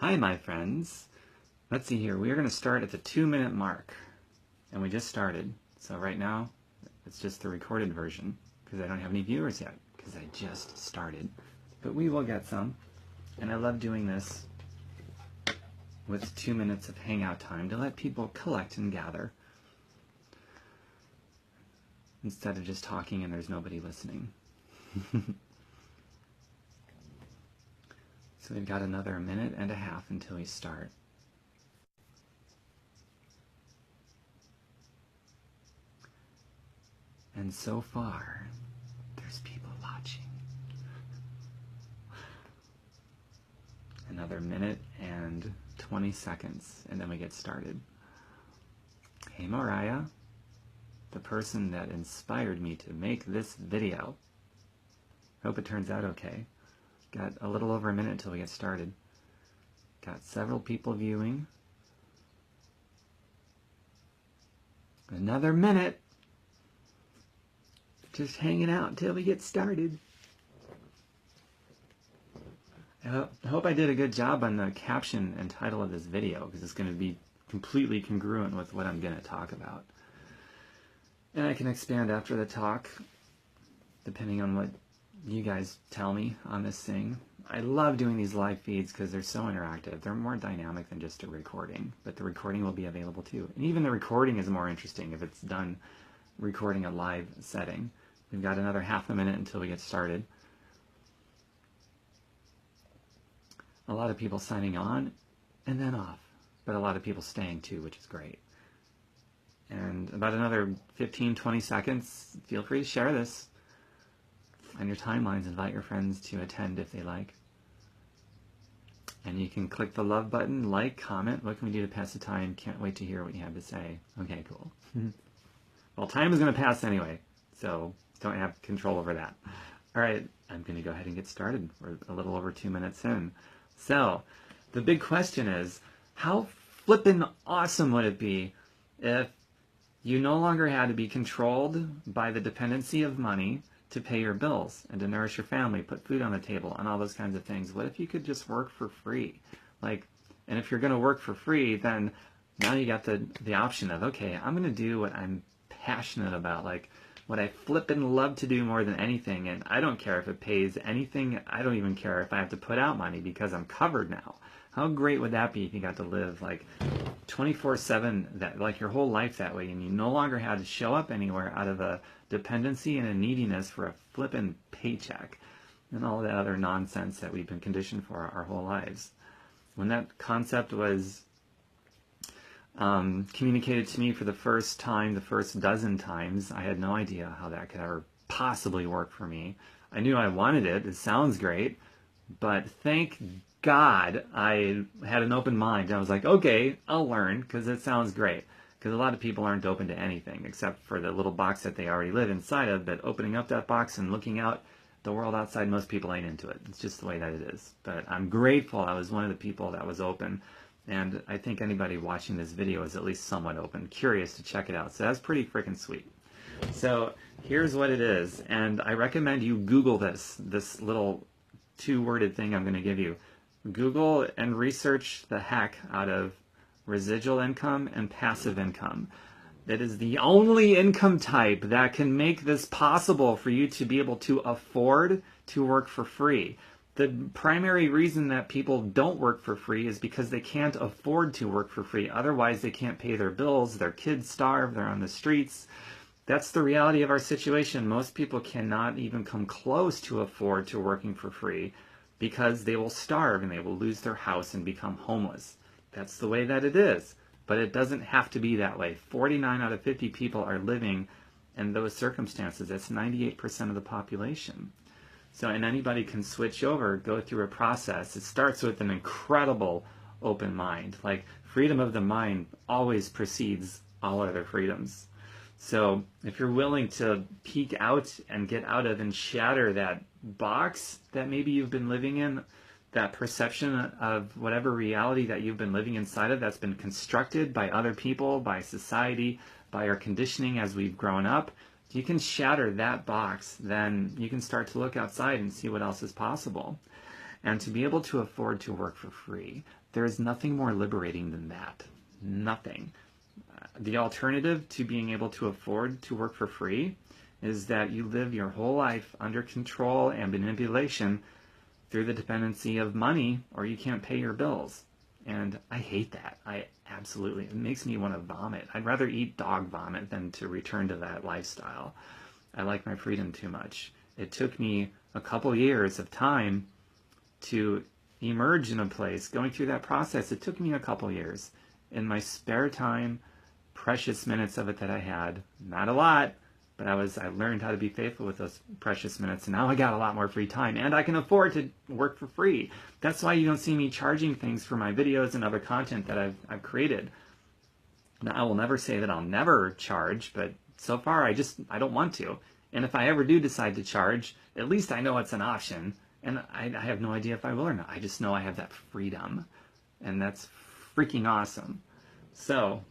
Hi, my friends. Let's see here. We are going to start at the 2-minute mark. And we just started. So right now, it's just the recorded version because I don't have any viewers yet because I just started. But we will get some. And I love doing this with 2 minutes of hangout time to let people collect and gather instead of just talking and there's nobody listening. So we've got another 1.5 minutes until we start. And so far, there's people watching. Another 1:20, and then we get started. Hey Mariah, the person that inspired me to make this video. Hope it turns out okay. Got a little over 1 minute until we get started. Got several people viewing. Another 1 minute. Just hanging out until we get started. I hope I did a good job on the caption and title of this video because it's going to be completely congruent with what I'm going to talk about. And I can expand after the talk, depending on what you guys tell me on this thing. I love doing these live feeds because they're so interactive. They're more dynamic than just a recording, but the recording will be available too. And even the recording is more interesting if it's done recording a live setting. We've got another 1/2 minute until we get started. A lot of people signing on and then off, but a lot of people staying too, which is great. And about another 15-20 seconds, feel free to share this on your timelines. Invite your friends to attend if they like. And you can click the love button, like, comment. What can we do to pass the time? Can't wait to hear what you have to say. Okay, cool. Well, time is going to pass anyway, so don't have control over that. All right, I'm going to go ahead and get started. We're a little over 2 minutes in. So, the big question is, how flippin' awesome would it be if you no longer had to be controlled by the dependency of money to pay your bills and to nourish your family, put food on the table, and all those kinds of things? What if you could just work for free? And if you're going to work for free, then now you got the option of, okay, I'm going to do what I'm passionate about, like what I flippin' love to do more than anything, and I don't care if it pays anything. I don't even care if I have to put out money because I'm covered now. How great would that be if you got to live like 24/7, that like your whole life that way, and you no longer had to show up anywhere out of a dependency and a neediness for a flippin' paycheck and all that other nonsense that we've been conditioned for our whole lives. When that concept was communicated to me for the first time, the first dozen times, I had no idea how that could ever possibly work for me. I knew I wanted it. It sounds great, but thank God I had an open mind. I was like, okay, I'll learn because it sounds great. Because a lot of people aren't open to anything except for the little box that they already live inside of, but opening up that box and looking out the world outside, most people ain't into it. It's just the way that it is. But I'm grateful I was one of the people that was open. And I think anybody watching this video is at least somewhat open, curious to check it out. So that's pretty freaking sweet. So here's what it is. And I recommend you Google this little 2-worded thing I'm going to give you. Google and research the heck out of residual income and passive income. It is the only income type that can make this possible for you to be able to afford to work for free. The primary reason that people don't work for free is because they can't afford to work for free. Otherwise, they can't pay their bills, their kids starve, they're on the streets. That's the reality of our situation. Most people cannot even come close to afford to working for free because they will starve and they will lose their house and become homeless. That's the way that it is. But it doesn't have to be that way. 49 out of 50 people are living in those circumstances. That's 98% of the population. So, and anybody can switch over, go through a process. It starts with an incredible open mind. Like, freedom of the mind always precedes all other freedoms. So if you're willing to peek out and get out of and shatter that box that maybe you've been living in, that perception of whatever reality that you've been living inside of that's been constructed by other people, by society, by our conditioning as we've grown up, if you can shatter that box, then you can start to look outside and see what else is possible. And to be able to afford to work for free, there is nothing more liberating than that. Nothing. The alternative to being able to afford to work for free is that you live your whole life under control and manipulation through the dependency of money, or you can't pay your bills. And I hate that. It makes me want to vomit. I'd rather eat dog vomit than to return to that lifestyle. I like my freedom too much. It took me a couple years of time to emerge in a place. Going through that process, it took me a couple years. In my spare time, precious minutes of it that I had, not a lot, but I learned how to be faithful with those precious minutes, and now I got a lot more free time, and I can afford to work for free. That's why you don't see me charging things for my videos and other content that I've created. Now, I will never say that I'll never charge, but so far I don't want to. And if I ever do decide to charge, at least I know it's an option, and I have no idea if I will or not. I just know I have that freedom, and that's freaking awesome. So,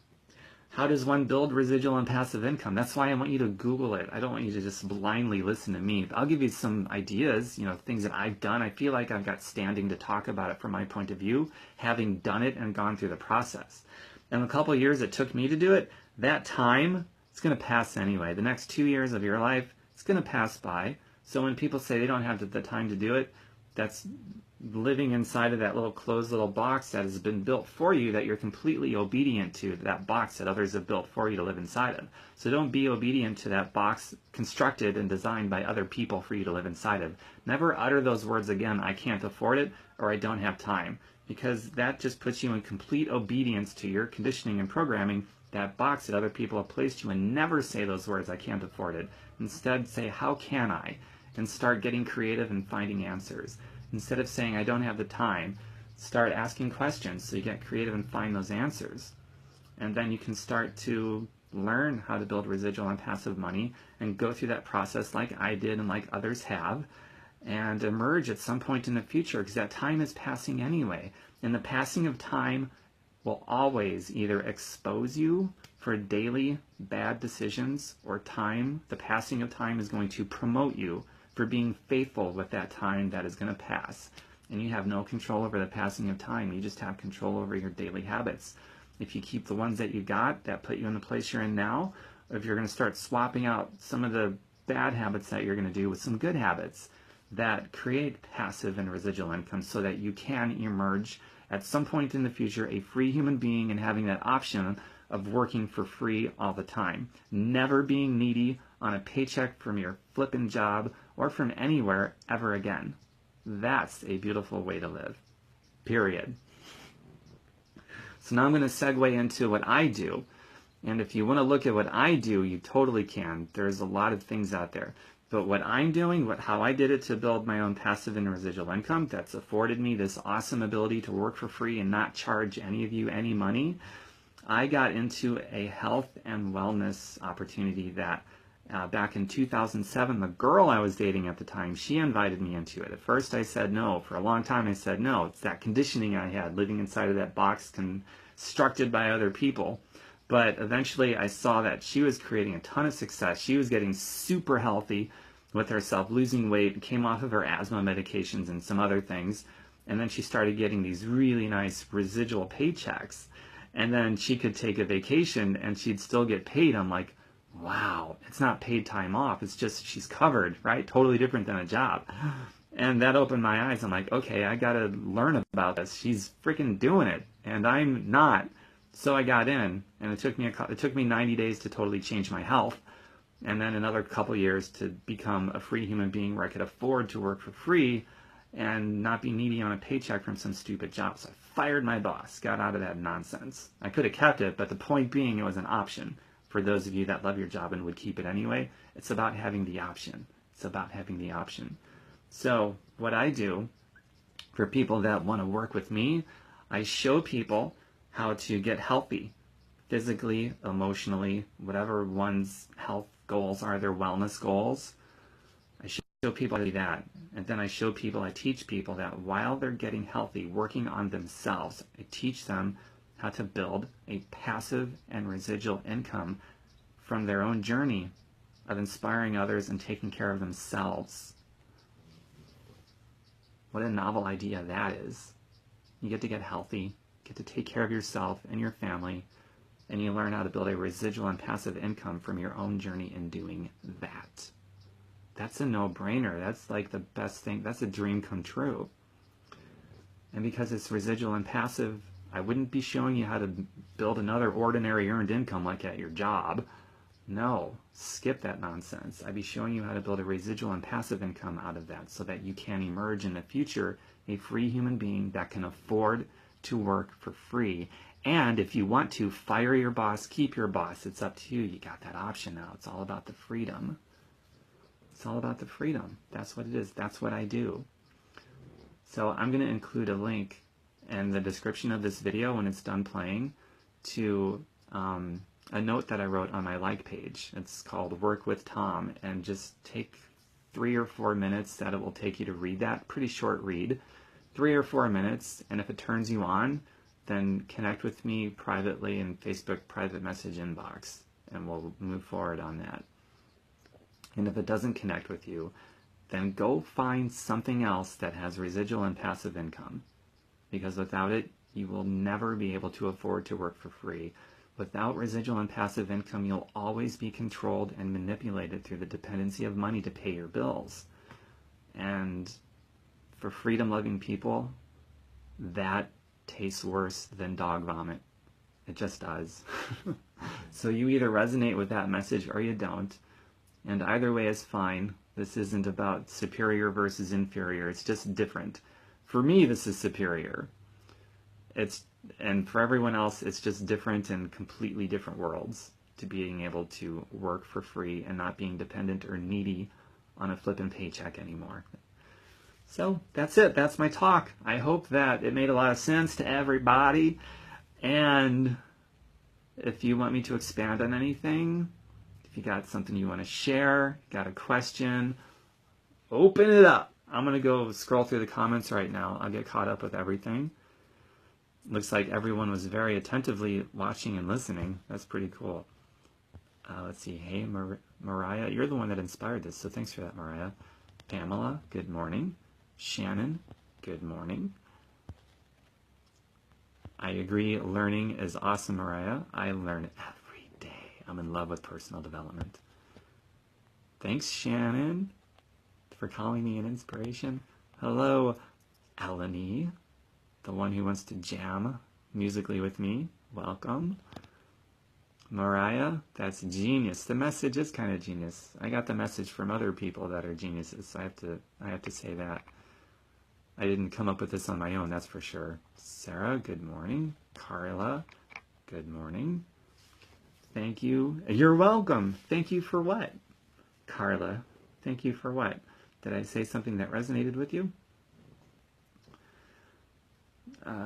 how does one build residual and passive income? That's why I want you to Google it. I don't want you to just blindly listen to me. I'll give you some ideas, things that I've done. I feel like I've got standing to talk about it from my point of view, having done it and gone through the process. And the couple of years it took me to do it, that time, it's going to pass anyway. The next 2 years of your life, it's going to pass by. So when people say they don't have the time to do it, that's living inside of that little closed little box that has been built for you, that you're completely obedient to, that box that others have built for you to live inside of. So don't be obedient to that box constructed and designed by other people for you to live inside of. Never utter those words again, I can't afford it, or I don't have time, because that just puts you in complete obedience to your conditioning and programming, that box that other people have placed you in. Never say those words, I can't afford it. Instead, say, how can I? And start getting creative and finding answers. Instead of saying, I don't have the time, start asking questions so you get creative and find those answers. And then you can start to learn how to build residual and passive money and go through that process like I did and like others have, and emerge at some point in the future, because that time is passing anyway. And the passing of time will always either expose you for daily bad decisions, or the passing of time is going to promote you for being faithful with that time that is going to pass. And you have no control over the passing of time. You just have control over your daily habits. If you keep the ones that you got that put you in the place you're in now, or if you're going to start swapping out some of the bad habits that you're going to do with some good habits that create passive and residual income, so that you can emerge at some point in the future a free human being and having that option of working for free all the time. Never being needy on a paycheck from your flippin' job or from anywhere ever again. That's a beautiful way to live. Period. So now I'm going to segue into what I do. And if you want to look at what I do, you totally can. There's a lot of things out there. But what I'm doing, how I did it to build my own passive and residual income, that's afforded me this awesome ability to work for free and not charge any of you any money. I got into a health and wellness opportunity that back in 2007, the girl I was dating at the time, she invited me into it. At first I said no. For a long time I said no. It's that conditioning I had, living inside of that box constructed by other people. But eventually I saw that she was creating a ton of success. She was getting super healthy with herself, losing weight, came off of her asthma medications and some other things. And then she started getting these really nice residual paychecks. And then she could take a vacation and she'd still get paid. I'm like, wow, it's not paid time off. It's just she's covered, right? Totally different than a job. And that opened my eyes. I'm like, okay, I got to learn about this. She's freaking doing it, and I'm not. So I got in, and it took me 90 days to totally change my health, and then another couple years to become a free human being where I could afford to work for free and not be needy on a paycheck from some stupid job. So I fired my boss, got out of that nonsense. I could have kept it, but the point being, it was an option. For those of you that love your job and would keep it anyway, it's about having the option. It's about having the option. So what I do for people that want to work with me, I show people how to get healthy, physically, emotionally, whatever one's health goals are, their wellness goals. I show people how to do that. And then I teach people that while they're getting healthy, working on themselves, I teach them how to build a passive and residual income from their own journey of inspiring others and taking care of themselves. What a novel idea that is. You get to get healthy, get to take care of yourself and your family, and you learn how to build a residual and passive income from your own journey in doing that. That's a no-brainer. That's like the best thing. That's a dream come true. And because it's residual and passive, I wouldn't be showing you how to build another ordinary earned income like at your job. No, skip that nonsense. I'd be showing you how to build a residual and passive income out of that so that you can emerge in the future a free human being that can afford to work for free. And if you want to fire your boss, keep your boss, it's up to you. You got that option now. It's all about the freedom. It's all about the freedom. That's what it is. That's what I do. So I'm going to include a link in the description of this video when it's done playing to a note that I wrote on my like page. It's called Work with Tom, and just take 3 or 4 minutes that it will take you to read that. Pretty short read. 3 or 4 minutes, and if it turns you on, then connect with me privately in Facebook private message inbox, and we'll move forward on that. And if it doesn't connect with you, then go find something else that has residual and passive income. Because without it, you will never be able to afford to work for free. Without residual and passive income, you'll always be controlled and manipulated through the dependency of money to pay your bills. And for freedom-loving people, that tastes worse than dog vomit. It just does. So you either resonate with that message or you don't. And either way is fine. This isn't about superior versus inferior. It's just different. For me, this is superior. And for everyone else, it's just different in completely different worlds to being able to work for free and not being dependent or needy on a flippin' paycheck anymore. So that's it. That's my talk. I hope that it made a lot of sense to everybody. And if you want me to expand on anything, if you got something you want to share, got a question, open it up. I'm going to go scroll through the comments right now. I'll get caught up with everything. Looks like everyone was very attentively watching and listening. That's pretty cool. Let's see. Hey, Mariah, you're the one that inspired this, so thanks for that, Mariah. Pamela, good morning. Shannon, good morning. I agree, learning is awesome, Mariah. I learn every day. I'm in love with personal development. Thanks, Shannon, for calling me an inspiration. Hello, Eleni, the one who wants to jam musically with me. Welcome. Mariah, that's genius. The message is kind of genius. I got the message from other people that are geniuses, so I have to say that. I didn't come up with this on my own, that's for sure. Sarah, good morning. Carla, good morning. Thank you. You're welcome. Thank you for what? Carla, thank you for what? Did I say something that resonated with you?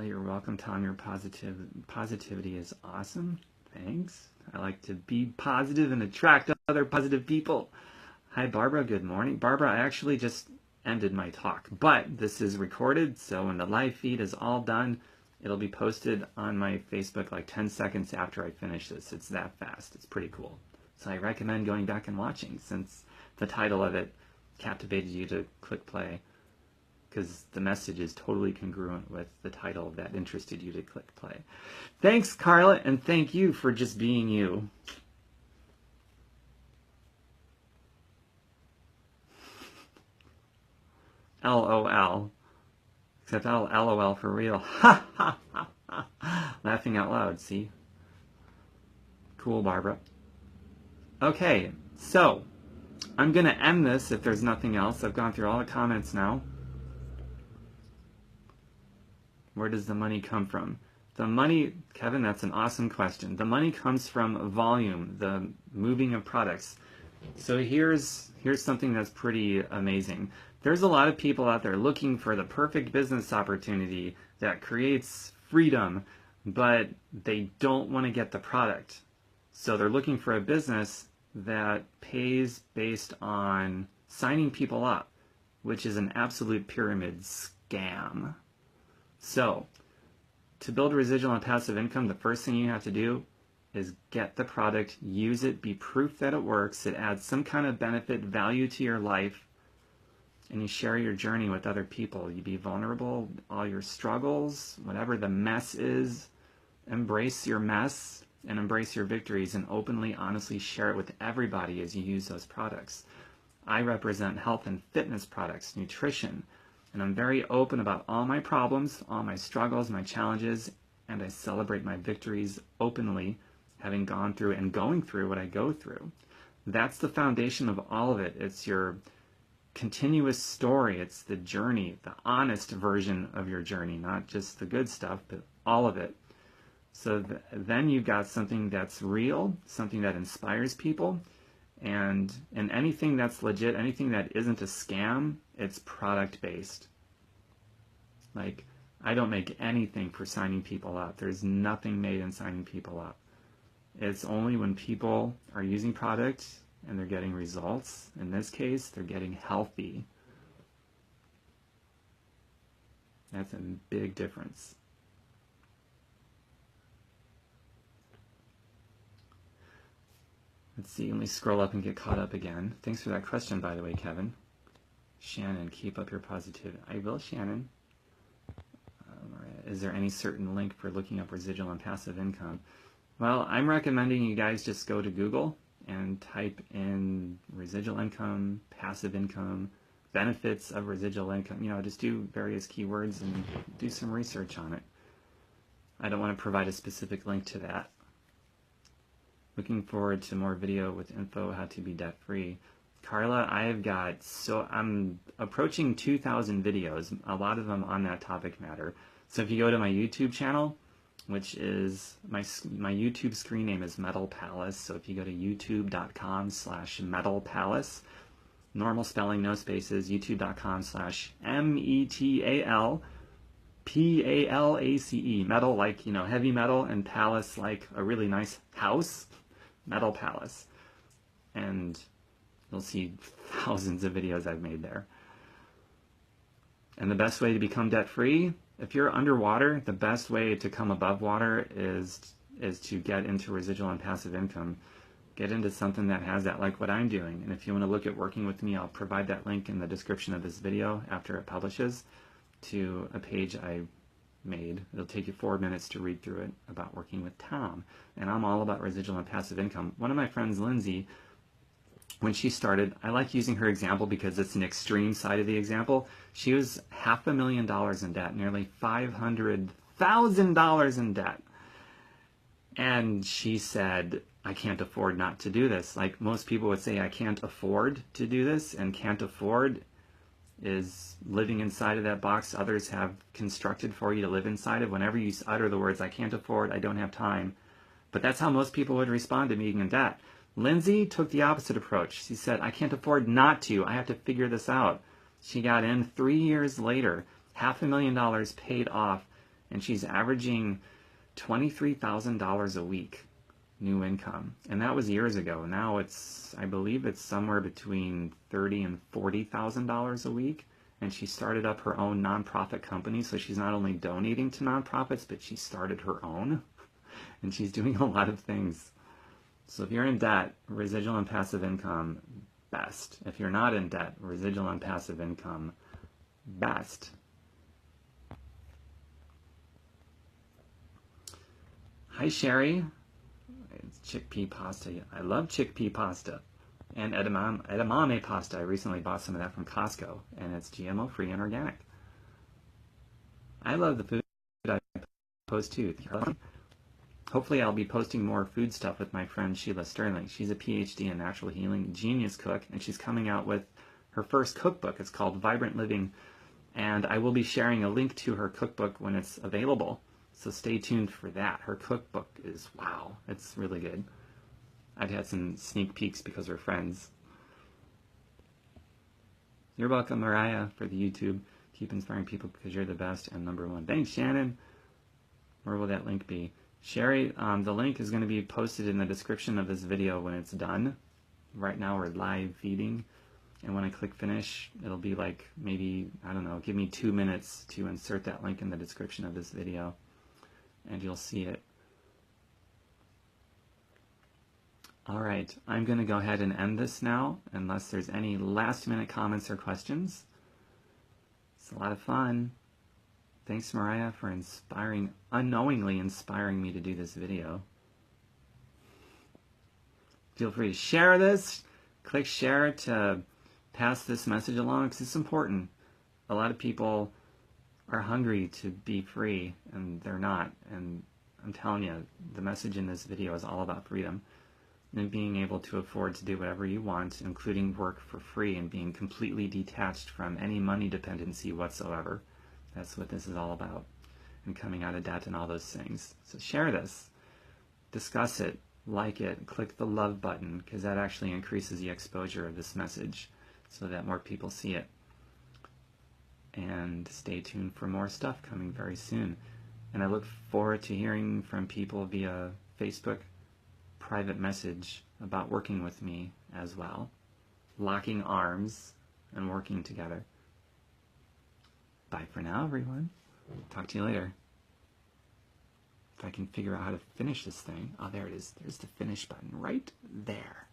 You're welcome, Tom. Your positivity is awesome. Thanks. I like to be positive and attract other positive people. Hi, Barbara. Good morning. Barbara, I actually just ended my talk, but this is recorded, so when the live feed is all done, it'll be posted on my Facebook like 10 seconds after I finish this. It's that fast. It's pretty cool. So I recommend going back and watching, since the title of it captivated you to click play, because the message is totally congruent with the title that interested you to click play. Thanks, Carla, and thank you for just being you. LOL. Except I'll LOL for real. Ha ha ha ha. Laughing out loud, see? Cool, Barbara. Okay, so I'm going to end this if there's nothing else. I've gone through all the comments now. Where does the money come from? The money, Kevin, that's an awesome question. The money comes from volume, the moving of products. So here's something that's pretty amazing. There's a lot of people out there looking for the perfect business opportunity that creates freedom, but they don't want to get the product. So they're looking for a business that pays based on signing people up, which is an absolute pyramid scam. So to build residual and passive income, the first thing you have to do is get the product, use it, be proof that it works, it adds some kind of benefit, value to your life, and you share your journey with other people. You be vulnerable, all your struggles, whatever the mess is, embrace your mess and embrace your victories and openly, honestly share it with everybody as you use those products. I represent health and fitness products, nutrition, and I'm very open about all my problems, all my struggles, my challenges, and I celebrate my victories openly, having gone through and going through what I go through. That's the foundation of all of it. It's your continuous story. It's the journey, the honest version of your journey, not just the good stuff, but all of it. So then you've got something that's real, something that inspires people, and anything that's legit, anything that isn't a scam, it's product-based. Like, I don't make anything for signing people up. There's nothing made in signing people up. It's only when people are using product and they're getting results. In this case, they're getting healthy. That's a big difference. Let's see, let me scroll up and get caught up again. Thanks for that question, by the way, Kevin. Shannon, keep up your positivity. I will, Shannon. Is there any certain link for looking up residual and passive income? Well, I'm recommending you guys just go to Google and type in residual income, passive income, benefits of residual income. You know, just do various keywords and do some research on it. I don't want to provide a specific link to that. Looking forward to more video with info how to be debt free. Carla, I'm approaching 2,000 videos, a lot of them on that topic matter. So if you go to my YouTube channel, which is, my YouTube screen name is Metal Palace. So if you go to youtube.com/Metal Palace, normal spelling, no spaces, youtube.com/METALPALACE, metal like, you know, heavy metal, and palace like a really nice house, Metal Palace. And you'll see thousands of videos I've made there. And the best way to become debt-free, if you're underwater, the best way to come above water is to get into residual and passive income. Get into something that has that, like what I'm doing. And if you want to look at working with me, I'll provide that link in the description of this video after it publishes to a page I made. It'll take you 4 minutes to read through it about working with Tom. And I'm all about residual and passive income. One of my friends, Lindsay, when she started, I like using her example because it's an extreme side of the example. She was $500,000 in debt, nearly $500,000 in debt. And she said, I can't afford not to do this. Like most people would say, I can't afford to do this, and can't afford is living inside of that box others have constructed for you to live inside of. Whenever you utter the words, I can't afford, I don't have time. But that's how most people would respond to being in debt. Lindsay took the opposite approach. She said, I can't afford not to. I have to figure this out. She got in 3 years later, $500,000 paid off, and she's averaging $23,000 a week new income. And that was years ago. Now it's, I believe it's somewhere between $30,000 and $40,000 a week. And she started up her own nonprofit company. So she's not only donating to nonprofits, but she started her own. And she's doing a lot of things. So if you're in debt, residual and passive income, best. If you're not in debt, residual and passive income, best. Hi, Sherry. It's chickpea pasta. I love chickpea pasta. And edamame pasta. I recently bought some of that from Costco, and it's GMO-free and organic. I love the food I post too. Hopefully I'll be posting more food stuff with my friend Sheila Sterling. She's a PhD in natural healing, genius cook, and she's coming out with her first cookbook. It's called Vibrant Living, and I will be sharing a link to her cookbook when it's available. So stay tuned for that. Her cookbook is, wow, it's really good. I've had some sneak peeks because we're friends. You're welcome, Mariah, for the YouTube. Keep inspiring people because you're the best and #1. Thanks, Shannon. Where will that link be? Sherry, the link is going to be posted in the description of this video when it's done. Right now we're live feeding, and when I click finish, it'll be like maybe, I don't know, give me 2 minutes to insert that link in the description of this video, and you'll see it. All right, I'm going to go ahead and end this now, unless there's any last minute comments or questions. It's a lot of fun. Thanks, Mariah, for unknowingly inspiring me to do this video. Feel free to share this. Click share to pass this message along because it's important. A lot of people are hungry to be free and they're not. And I'm telling you, the message in this video is all about freedom and being able to afford to do whatever you want, including work for free and being completely detached from any money dependency whatsoever. That's what this is all about. And coming out of debt and all those things. So share this. Discuss it. Like it. Click the love button because that actually increases the exposure of this message so that more people see it. And stay tuned for more stuff coming very soon. And I look forward to hearing from people via Facebook private message about working with me as well. Locking arms and working together. Bye for now, everyone. Talk to you later. If I can figure out how to finish this thing. Oh, there it is. There's the finish button right there.